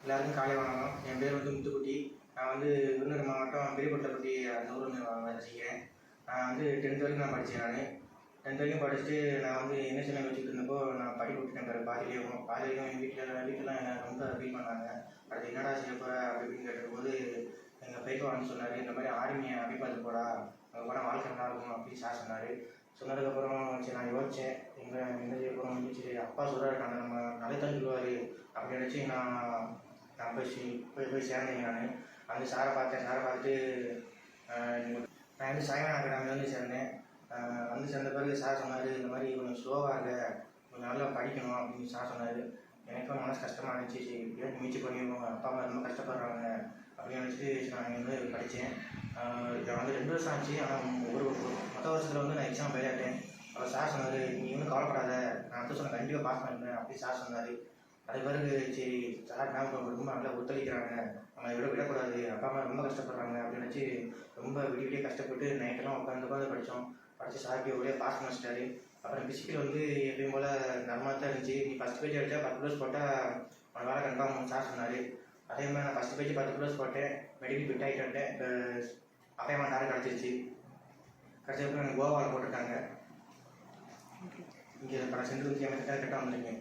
எல்லாருக்கும் காலை வணக்கம். என் பேர் வந்து முத்துக்குட்டி. நான் வந்து விருதுநகர் மாவட்டம் பெரியபட்டப்பட்டி அந்த ஊரில் வசிக்கிறேன். நான் வந்து 10th வரைக்கும் நான் படித்தேன். நான் 10th வரைக்கும் படிச்சுட்டு நான் வந்து என்எஸ்எல் வச்சுட்டு இருந்தப்போ நான் படிக்க விட்டுட்டேன். பாதியிலையும் எங்கள் வீட்டிலலாம் என்னை ரொம்ப ஃபீல் பண்ணாங்க. அடுத்து என்னடா செய்ய போகிற அப்படி இப்படின்னு கேட்டபோது எங்கள் பெரியப்பா வந்து சொன்னார், இந்த மாதிரி ஆர்மியை அப்படி பார்த்து போடா, அங்கே போனால் வாழ்க்கை நல்லா இருக்கும் அப்படின்னு சார் சொன்னார். சொன்னதுக்கப்புறம் சரி நான் யோசித்தேன், என்ன செய்ய போகிறோம். சரி அப்பா சொல்கிறாரு, நம்ம நல்லதான் சொல்லுவார் அப்படி நினச்சி நான் போய் சேர்ந்தேங்க. நான் அந்த சாரை பார்த்துட்டு நான் வந்து சாய்வான் அகாடமியில் வந்து சேர்ந்தேன். வந்து சேர்ந்த பிறகு சார் சொன்னார், இந்த மாதிரி கொஞ்சம் ஸ்லோவாக இருக்க, கொஞ்சம் நல்லா படிக்கணும் அப்படின்னு சார் சொன்னார். எனக்கும் மனசு கஷ்டமாக இருந்துச்சு. சரி எப்படியோ முயற்சி பண்ணிடுவோம், அப்பா அம்மா ரொம்ப கஷ்டப்படுறாங்க அப்படின்னு நினச்சிட்டு நான் வந்து படித்தேன். இதை வந்து 2 வருஷம் ஆச்சு. ஆனால் மொத்த வருஷத்தில் வந்து நான் எக்ஸாம் போயிட்டேன். அவர் சார் சொன்னார், நீ ஒன்றும் கவலைப்படாத, நான் வந்து சொன்ன கண்டிப்பாக பாஸ் பண்ணுறேன் அப்படின்னு சார் சொன்னார். அது பிறகு சரி சார் நான் ரொம்ப நல்லா ஒத்துழைக்கிறாங்க, நம்ம விடக்கூடாது, அப்பா அம்மா ரொம்ப கஷ்டப்படுறாங்க அப்படின்னு நினச்சி ரொம்ப விடிய கஷ்டப்பட்டு நைட்டெல்லாம் உட்காந்து படித்து சார்க்கு ஒரே பாஸ் பண்ணிச்சிட்டாரு. அப்புறம் பிசிக்கல் வந்து எப்பயும் போல் நார்மலாக தான் இருந்துச்சு. நீ ஃபஸ்ட் பேஜ் அடித்தா 10 ப்ளஸ் போட்டால் அவன் வேலை கன்ஃபார்ம் சார் சொன்னார். அதே மாதிரி நான் ஃபஸ்ட் பேஜ் 10 ப்ளஸ் போட்டேன், மெடிக்கல் ஃபிட் ஆகிட்டேன். இப்போ அப்பயமாக நேரம் கிடச்சிருச்சு. கிடச்சதுக்கு எனக்கு கோவாவில் போட்டுருக்காங்க. இங்கே பல சென்ட்ரு வந்து கரெக்டாக வந்துருக்கேன்.